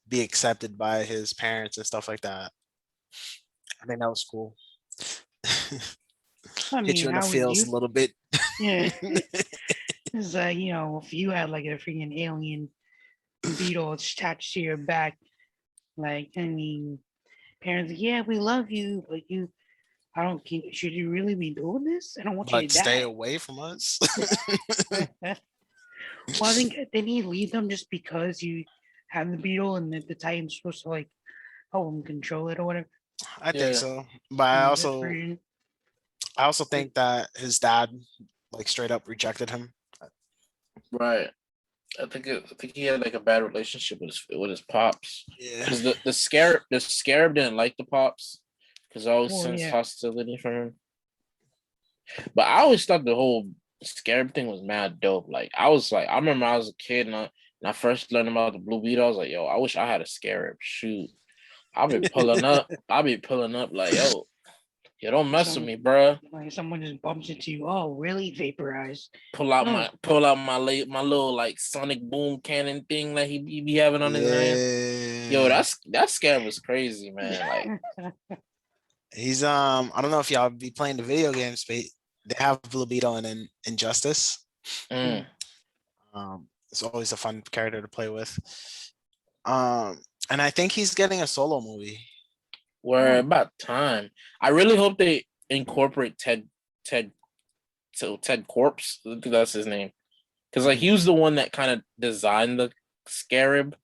S3: be accepted by his parents and stuff like that. I think that was cool.
S2: I
S3: Hit you
S2: mean,
S3: in the
S2: how would
S3: feels
S2: you?
S3: a little bit.
S2: Yeah. It's like, if you had like a freaking alien beetle attached to your back, like, I mean, parents, yeah, we love you, but should you really be doing this? I don't want you
S3: But
S2: to
S3: stay
S2: die.
S3: away from us.
S2: Well, I think then he leave them just because you have the beetle and the Titan's supposed to like help him control it or whatever.
S3: I think
S4: yeah,
S3: so. But I
S2: This
S3: also
S2: version.
S3: I also think that his dad like straight up rejected him.
S4: right. I think he had like a bad relationship with his pops,
S3: Yeah.
S4: because the Scarab didn't like the pops, because I always
S2: Well,
S4: sensed
S2: yeah.
S4: hostility from him. But I always thought the whole Scarab thing was mad dope. Like I remember I was a kid and I first learned about the Blue Beetle. I was like, yo, I wish I had a Scarab. Shoot, I'll be pulling up. I'll be pulling up like, yo, don't mess with me, bruh.
S2: Like someone just bumps into you. Oh, really? Vaporized.
S4: Pull out
S2: Oh.
S4: my little like sonic boom cannon thing that he be having on his hand. Yo,
S3: Yeah.
S4: that Scarab was crazy, man. Like
S3: He's I don't know if y'all be playing the video games, but they have Blue Beetle in Injustice.
S4: mm,
S3: It's always a fun character to play with. And I think he's getting a solo movie.
S4: we're about time. I really hope they incorporate Ted Corpse. I think that's his name. Because like he was the one that kind of designed the Scarab,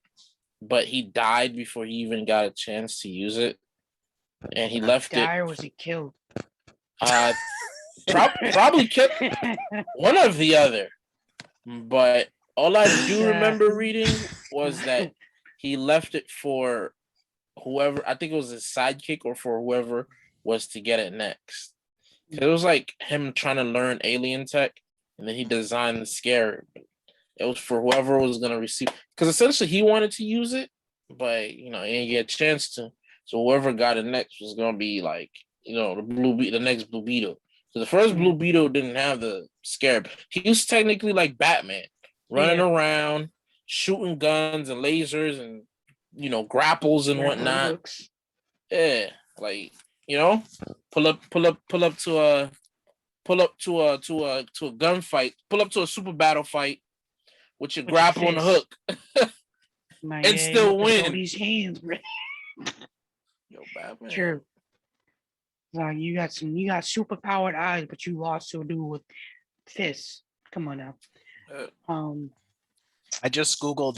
S4: but he died before he even got a chance to use it, and he left it.
S2: Die or was he killed?
S4: Probably killed, one of the other. But all I do remember reading was that he left it for whoever. I think it was his sidekick or for whoever was to get it next. It was like him trying to learn alien tech, and then he designed the Scarab. It was for whoever was gonna receive, because essentially he wanted to use it, but he didn't get a chance to. So whoever got it next was gonna be like, the next Blue Beetle. So the first Blue Beetle didn't have the Scarab. He was technically like Batman, running around, shooting guns and lasers and grapples and whatnot.
S2: Hooks.
S4: Yeah, like pull up to a gunfight, pull up to a super battle fight with your grapple and hook, and still win.
S2: These hands, bro.
S4: Yo, Batman.
S2: True. Like you got super powered eyes, but you lost to a dude with fists. Come on now.
S3: I just Googled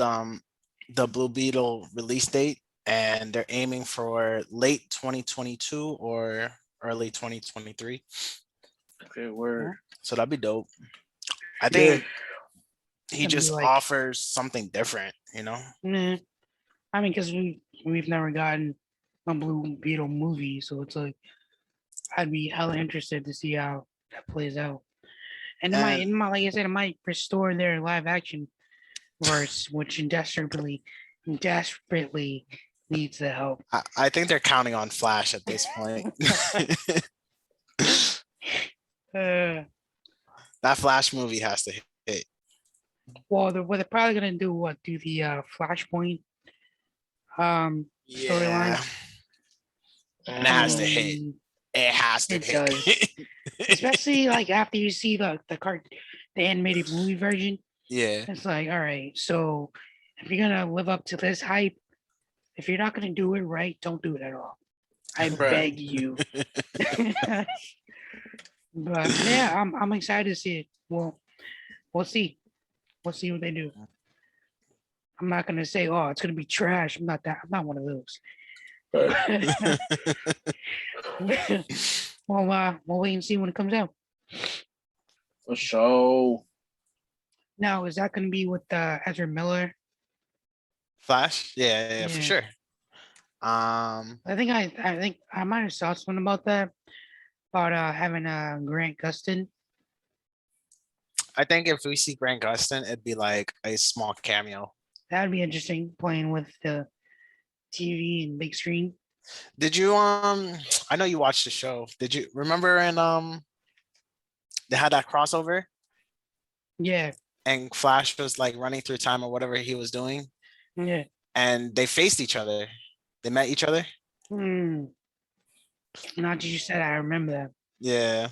S3: the Blue Beetle release date, and they're aiming for late 2022 or early 2023.
S4: Okay, word.
S3: So that'd be dope. I think he
S2: It'd be
S3: just
S2: like-
S3: offers something different,
S2: Nah. I mean, because we've never gotten a Blue Beetle movie, so it's like I'd be hella interested to see how that plays out. And it might, like I said, it might restore their live action verse, which desperately needs the help.
S3: I think they're counting on Flash at this point. That Flash movie has to hit.
S2: Well, they're probably gonna do the Flashpoint storyline.
S3: And it has to hit.
S2: Mm,
S3: It has to
S2: It
S3: hit.
S2: does. Especially like after you see the animated movie version,
S3: Yeah.
S2: it's like, all right, so if you're gonna live up to this hype, if you're not gonna do it right, don't do it at all. I
S4: Right.
S2: beg you. But yeah, I'm excited to see it. Well, we'll see. We'll see what they do. I'm not gonna say, oh, it's gonna be trash. I'm not one of those. We'll wait and see when it comes out.
S4: For sure.
S2: Now, is that gonna be with Ezra Miller?
S3: Flash? Yeah, for
S2: Yeah.
S3: sure.
S2: I think I might have saw something about that about having Grant Gustin.
S3: I think if we see Grant Gustin, it'd be like a small cameo.
S2: That'd be interesting playing with the TV and big screen.
S3: Did you I know you watched the show. Did you remember in they had that crossover
S2: Yeah,
S3: and Flash was like running through time or whatever he was doing
S2: yeah.
S3: and they faced each other. They met each other?
S2: Hmm. Now that you said, I remember that.
S3: Yeah.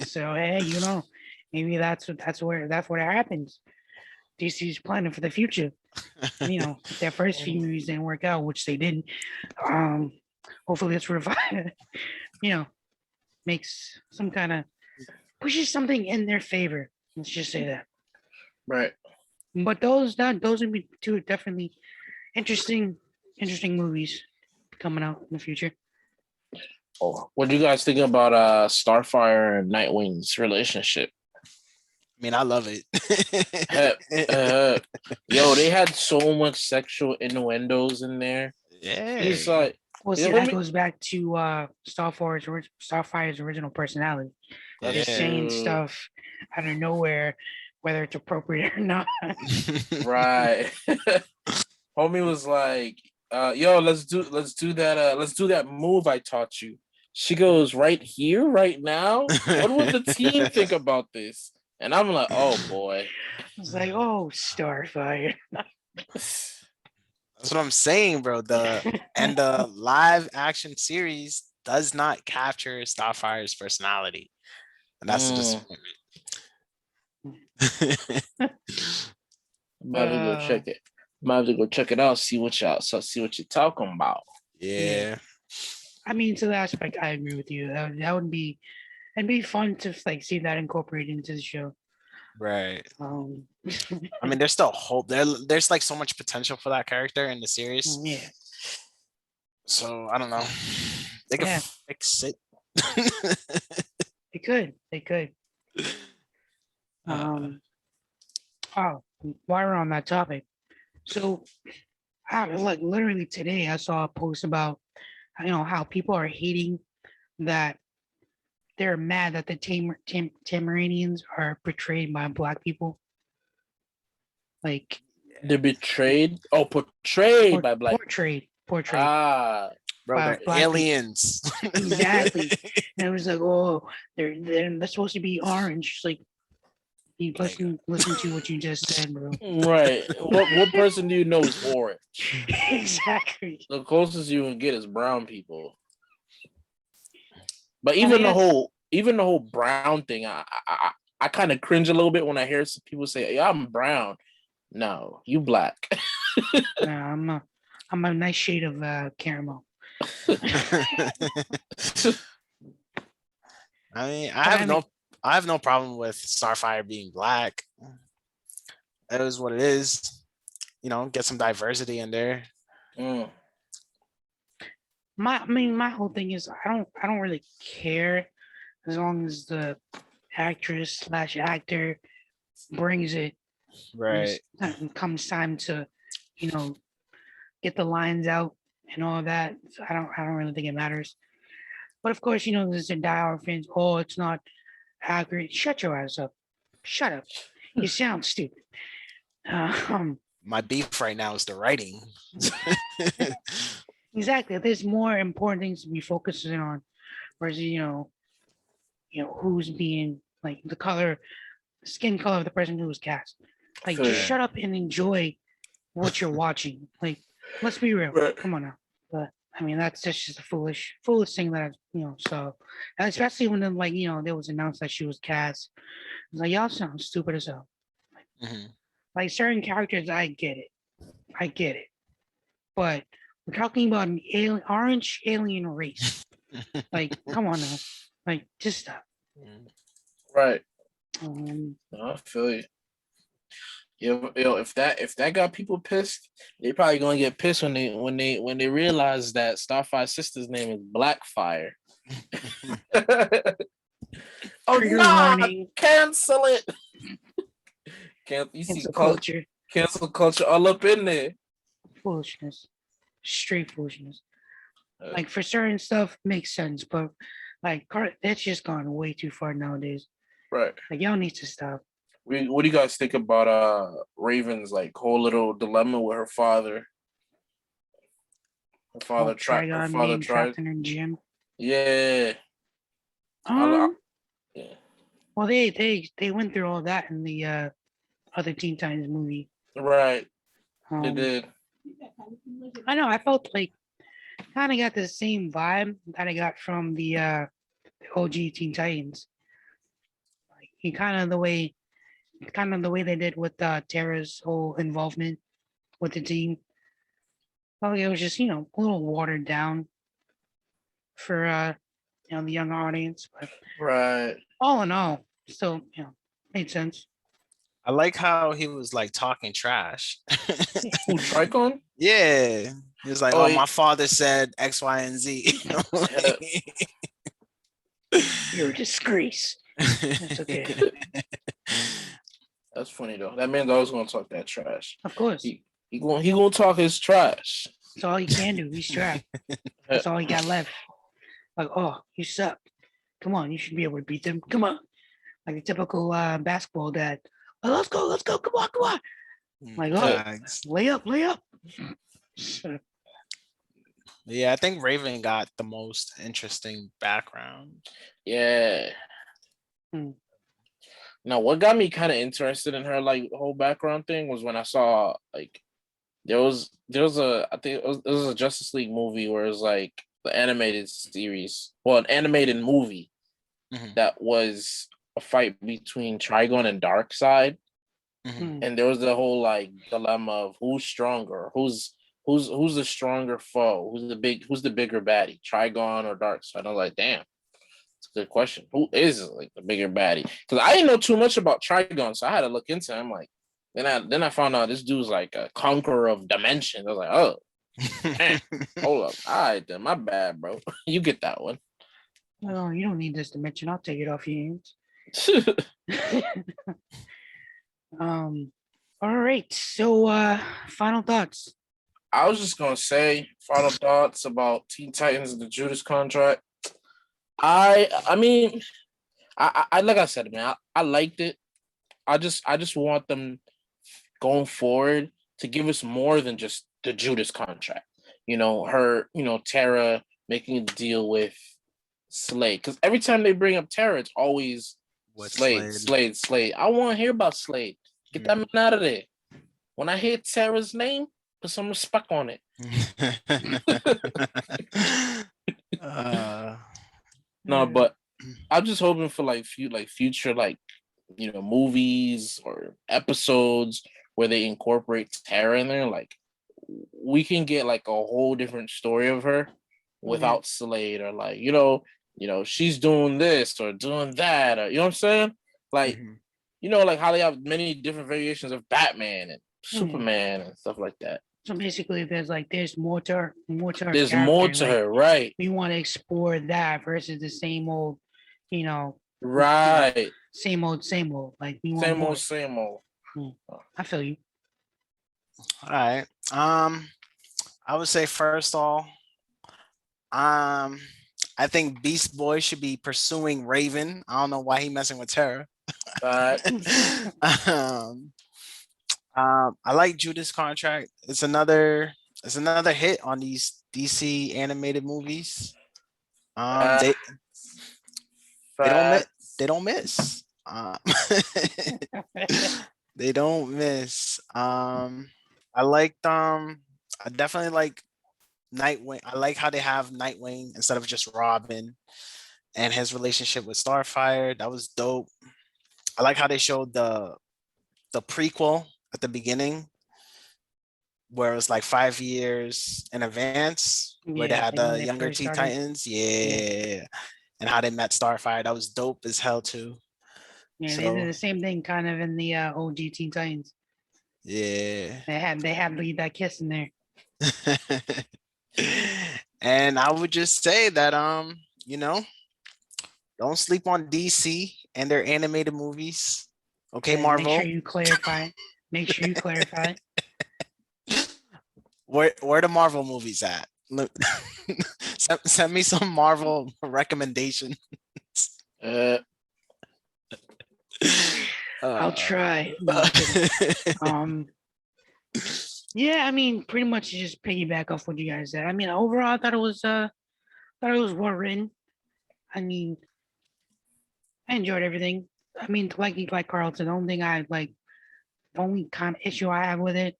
S2: So hey, maybe that's where it happens. DC's planning for the future. If their first few movies didn't work out, which they didn't. Hopefully it's revive. Makes some kind of pushes something in their favor. Let's just say that.
S4: Right.
S2: But those would be two definitely interesting movies coming out in the future.
S4: Oh, what do you guys think about Starfire and Nightwing's relationship?
S3: I mean, I love it.
S4: Yo, they had so much sexual innuendos in there.
S3: Yeah.
S4: It's like,
S2: Well, see,
S4: Yeah,
S2: that
S4: let me-
S2: goes back to Starfire's original personality.
S4: That's
S2: Just saying
S4: true.
S2: stuff out of nowhere, whether it's appropriate or not.
S4: right. Homie was like, yo, let's do that move I taught you. She goes, right here, right now? What would the team think about this? And I'm like, oh boy.
S2: It's like, oh, Starfire.
S3: That's what I'm saying, bro. The live action series does not capture Starfire's personality. And that's a disappointment.
S4: I'm about to go check it. I'm about to go check it out, see what you're talking about.
S3: Yeah.
S2: I mean, to the aspect, I agree with you. It'd be fun to like see that incorporated into the show.
S3: Right.
S2: I
S3: mean, there's still hope. There's like so much potential for that character in the series.
S2: Yeah.
S3: So I don't know. They could fix it.
S2: They could. While we're on that topic, so like literally today I saw a post about how people are hating that they're mad that the Tamaranians are portrayed by Black people. Like
S4: they're betrayed. Oh, portrayed by Black.
S2: Portrayed.
S4: Ah,
S3: bro, they're aliens.
S2: Exactly. And it was like, oh, they're supposed to be orange. It's like, you listen to what you just said, bro.
S4: Right. What person do you know is orange?
S2: Exactly.
S4: The closest you can get is brown people. But even the whole brown thing, I kind of cringe a little bit when I hear some people say, "Yeah, I'm brown." No, you Black.
S2: No, I'm a nice shade of caramel.
S3: I mean, I have no problem with Starfire being Black. It is what it is. Get some diversity in there.
S2: My whole thing is I don't really care as long as the actress / actor brings it.
S3: Right.
S2: And comes time to, get the lines out and all of that. So I don't really think it matters. But of course, there's a diehard fans. Oh, it's not accurate. Shut your ass up. Shut up. You sound stupid.
S3: My beef right now is the writing.
S2: Exactly. There's more important things to be focusing on, versus who's being like the skin color of the person who was cast. Like, just shut up and enjoy what you're watching. Like, let's be real.
S4: Right.
S2: Come on now. I mean, that's just a foolish thing that saw, and especially when then it was announced that she was cast. It's like y'all sound stupid as hell.
S3: Mhm.
S2: Like certain characters, I get it, but we're talking about an orange alien race. Like, come on now, like just stop.
S4: Right.
S2: Um,
S4: No, I feel you. Yo, if that got people pissed, they probably gonna get pissed when they realize that Starfire's sister's name is Blackfire. Oh
S2: trigger
S4: nah,
S2: warning,
S4: cancel it. Can't you see
S2: cancel culture,
S4: cancel culture all up in there?
S2: foolishness, straight foolishnness.
S4: Uh,
S2: Like for certain stuff makes sense, but like that's just gone way too far nowadays.
S4: right.
S2: Like y'all need to stop.
S4: What do you guys think about Raven's like whole little dilemma with her father?
S2: Oh,
S4: Her
S2: Trigon
S4: father
S2: being
S4: tried.
S2: trapped in her gym.
S4: Yeah. I,
S2: Um,
S4: yeah.
S2: well, they went through all that in the other Teen Titans movie.
S4: Right. They
S2: Um,
S4: did.
S2: I know I felt like kind of got the same vibe that I got from the OG Teen Titans. Like he kind of the way they did with Tara's whole involvement with the team. Well, it was just a little watered down for the young audience, but
S3: Right.
S2: all in all, still made sense.
S3: I like how he was like talking trash.
S4: Who Tricon?
S3: Yeah. He was like,
S4: Oh,
S3: oh, my father said X, Y, and Z.
S4: yeah.
S2: You're a disgrace. That's okay.
S4: That's funny though. That man's always gonna talk that trash.
S2: Of course.
S4: He gonna talk his trash.
S2: That's all he can do. He's trapped. That's all he got left. Like, oh, you suck. Come on, you should be able to beat them. Come on. Like a typical basketball dad. Oh, let's go. Come on. Like, oh,
S3: Facts.
S2: lay up.
S3: Yeah, I think Raven got the most interesting background.
S4: Yeah.
S2: Hmm.
S4: Now, what got me kind of interested in her like whole background thing was when I saw like there was a I think it was a Justice League movie where it was like the animated series, well, an animated movie
S3: Mhm.
S4: that was a fight between Trigon and Darkseid,
S3: Mhm.
S4: and there was the whole like dilemma of who's stronger, who's the stronger foe, who's the bigger baddie, Trigon or Darkseid. I was like, damn. It's a good question. Who is like the bigger baddie? Because I didn't know too much about Trigon, so I had to look into him. Like, then I found out this dude's like a conqueror of dimensions. I was like, oh, man, hold up. All right, then, my bad, bro. You get that one.
S2: Oh, you don't need this dimension. I'll take it off your hands. All right. So final thoughts.
S4: I was just gonna say final thoughts about Teen Titans and the Judas contract. I mean, I like I said, man, I liked it. I just want them going forward to give us more than just the Judas contract. Tara making a deal with Slade. Because every time they bring up Tara, it's always
S3: What
S4: Slade. I want to hear about Slade. Get that man out of there. When I hear Tara's name, put some respect on it. No, but I'm just hoping for future movies or episodes where they incorporate Tara in there. Like we can get like a whole different story of her without Slade, or she's doing this or doing that, or you know what I'm saying? Like like how they have many different variations of Batman and Superman and stuff like that.
S2: So basically, there's more to her
S4: There's
S2: character.
S4: more to
S2: like,
S4: her, right?
S2: We want to explore that versus the same old,
S4: right,
S2: same old. Like we want more.
S4: Same old.
S2: I feel you.
S3: All right. I would say first off, I think Beast Boy should be pursuing Raven. I don't know why he messing with Terra. I like Judas contract. It's another hit on these DC animated movies. They don't miss. They don't miss. I liked I definitely like Nightwing. I like how they have Nightwing instead of just Robin, and his relationship with Starfire. That was dope. I like how they showed the prequel at the beginning, where it was like 5 years in advance, where they
S2: Yeah,
S3: had
S2: like when
S3: the
S2: they
S3: younger
S2: first
S3: Teen
S2: started.
S3: Titans.
S2: Yeah,
S3: Yeah. And how they met Starfire. That was dope as hell too.
S2: yeah, they did
S3: So
S2: the same thing kind of in the OG Teen Titans.
S3: yeah.
S2: They had that kiss in there.
S3: And I would just say that you know, don't sleep on DC and their animated movies. Okay,
S2: Make sure
S3: Marvel.
S2: you clarify. Make sure you clarify.
S3: Where the Marvel movies at? Look, send me some Marvel recommendations.
S4: Uh,
S2: I'll try. No, I'm kidding. Um, yeah, I mean, pretty much just piggyback off what you guys said. I mean, overall, I thought it was well written. I mean, I enjoyed everything. I mean, like Carlton, the only thing I like, the only kind of issue I have with it,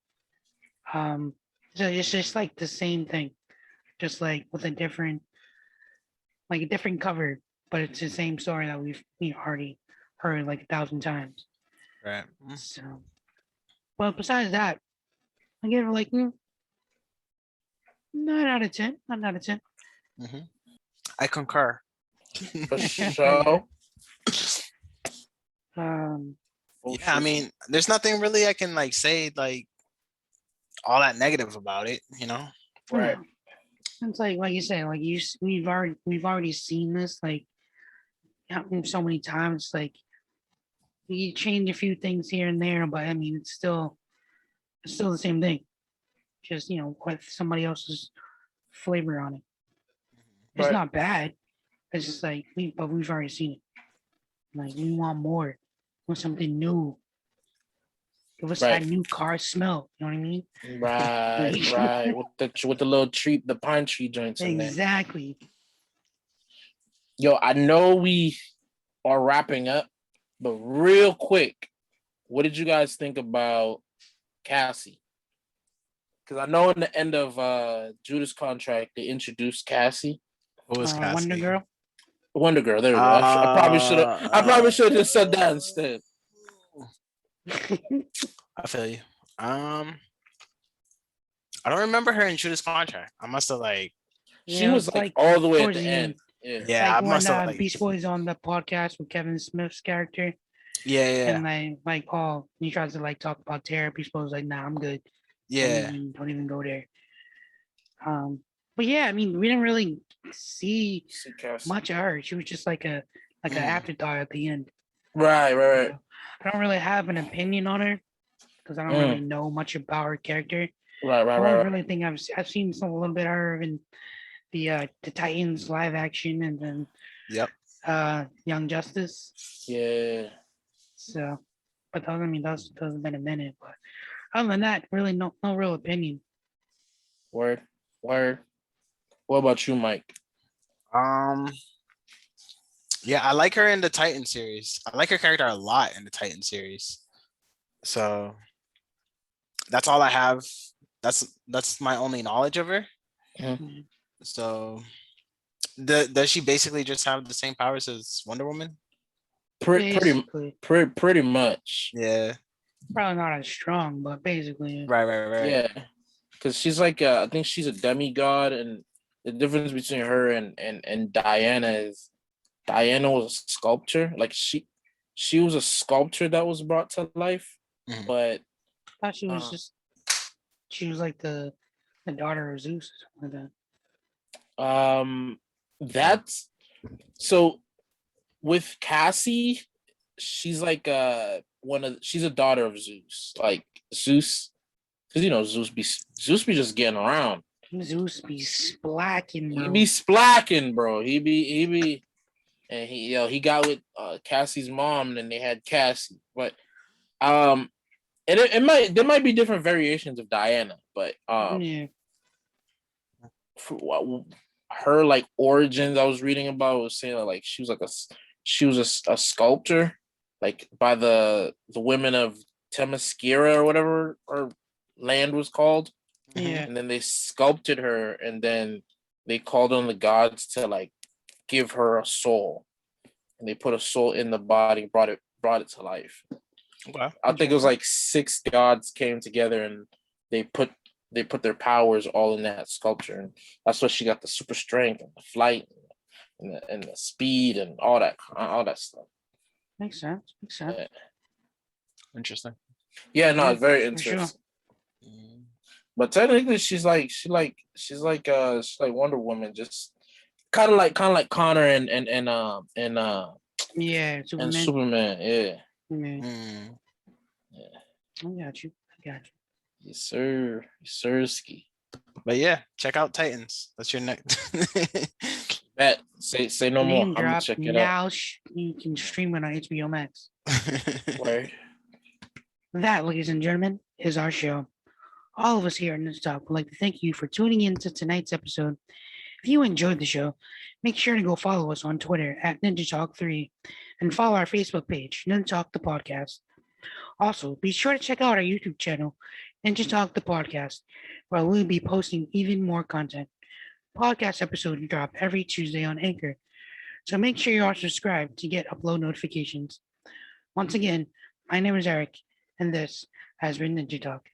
S2: um, so it's just like the same thing, just like with a different cover, but it's the same story that we already heard like 1,000 times.
S3: Right.
S2: So, but besides that, I give it like 9 out of 10. 9 out of 10.
S3: Mhm. I concur.
S4: for
S2: Yeah.
S4: sure.
S2: Um,
S3: Yeah, I mean, there's nothing really I can like say like all that negative about it, you know?
S4: Right.
S2: no, it's like you say, like we've already seen this like happen so many times. Like you change a few things here and there, but I mean it's still the same thing. Just with somebody else's flavor on it. It's
S4: Right.
S2: not bad. It's just like we've already seen it. Like we want more. We want something new. Give us that
S4: Right.
S2: new car smell. You know what I mean?
S4: Right.
S2: Like,
S4: Right. With the little tree, the pine tree joints in there.
S2: exactly.
S4: Yo, I know we are wrapping up, but real quick, what did you guys think about Cassie? Because I know in the end of Judas contract, they introduced Cassie.
S3: Who was
S2: Wonder
S3: Cassie?
S2: Girl.
S4: Wonder Girl. There we go. I probably should have. I
S3: Uh,
S4: probably should have just said that instead.
S3: I feel you. I don't remember her in Judas contract. I must have like,
S4: She
S2: It
S4: was
S2: was
S4: like
S2: like
S4: all the way at
S2: towards
S4: the
S2: the
S4: end.
S2: end.
S4: Yeah.
S3: yeah, I
S2: Like
S3: must
S2: when
S3: have like,
S2: Beast Boy's on the podcast with Kevin Smith's character,
S3: yeah,
S2: and like oh, he tries to like talk about Tara. Beast Boy's like, nah, I'm good.
S3: yeah.
S2: Don't even go there. But yeah, I mean, we didn't really see
S4: See Cassie.
S2: much of her. She was just like an
S3: Mm.
S2: afterthought at the end.
S4: Right. Right.
S2: I don't really have an opinion on her because I don't really know much about her character.
S4: Right. Right.
S2: The only
S4: Right.
S2: really thing I've seen a little bit of her in the Titans live action and then
S3: Yep.
S2: Young Justice.
S4: Yeah.
S2: So, but those, I mean, those have been a minute. But other than that, really no real opinion.
S4: Word. Word. What about you, Mike?
S3: Um, yeah, I like her in the Titan series. I like her character a lot in the Titan series. So that's all I have. That's my only knowledge of her.
S2: Mhm.
S3: So does she basically just have the same powers as Wonder Woman?
S2: Basically,
S4: Pretty much.
S3: Yeah.
S2: probably not as strong, but basically,
S3: Right.
S4: Yeah. Because she's like I think she's a demigod, and the difference between her and Diana is Diana was a sculptor. Like she was a sculpture that was brought to life.
S3: Mhm.
S4: But
S2: I thought she was like the daughter of Zeus or something like that.
S4: that's so with Cassie, she's like she's a daughter of Zeus. Like Zeus, because Zeus be just getting around.
S2: Zeus be splacking,
S4: He
S2: bro.
S4: be splacking, bro. He be and he got with Cassie's mom, and then they had Cassie. But and there might be different variations of Diana, but
S2: Yeah.
S4: her like origins I was reading about was saying that, like she was a sculptor, like by the women of Themyscira or whatever her land was called.
S2: Yeah.
S4: and then they sculpted her, and then they called on the gods to like give her a soul, and they put a soul in the body, brought it to life.
S3: Okay.
S4: I think it was like 6 gods came together, and they put their powers all in that sculpture, and that's what she got, the super strength and the flight and the speed and all that stuff.
S2: Makes sense. Makes sense.
S4: Yeah,
S3: Interesting.
S4: yeah, no,
S2: Yeah,
S4: it's very
S2: for sure.
S4: interesting. But technically, she's like Wonder Woman, just kind of like Connor
S2: Yeah,
S4: and
S2: Superman.
S4: Superman. Yeah,
S2: Yeah,
S3: Mm.
S2: I got you. I got you.
S4: yes sir, yes sirski.
S3: But yeah, check out Titans. That's your next.
S4: Bet, say no more.
S2: Name
S4: I'm gonna
S2: drop
S4: check it out.
S2: now. You can stream it on HBO Max.
S4: Word.
S2: That, ladies and gentlemen, is our show. All of us here in this talk would like to thank you for tuning in to tonight's episode. If you enjoyed the show, make sure to go follow us on Twitter at Ninja Talk 3 and follow our Facebook page, Ninja Talk the Podcast. Also, be sure to check out our YouTube channel, Ninja Talk the Podcast, where we'll be posting even more content. Podcast episodes drop every Tuesday on Anchor, so make sure you are subscribed to get upload notifications. Once again, my name is Eric, and this has been Ninja Talk.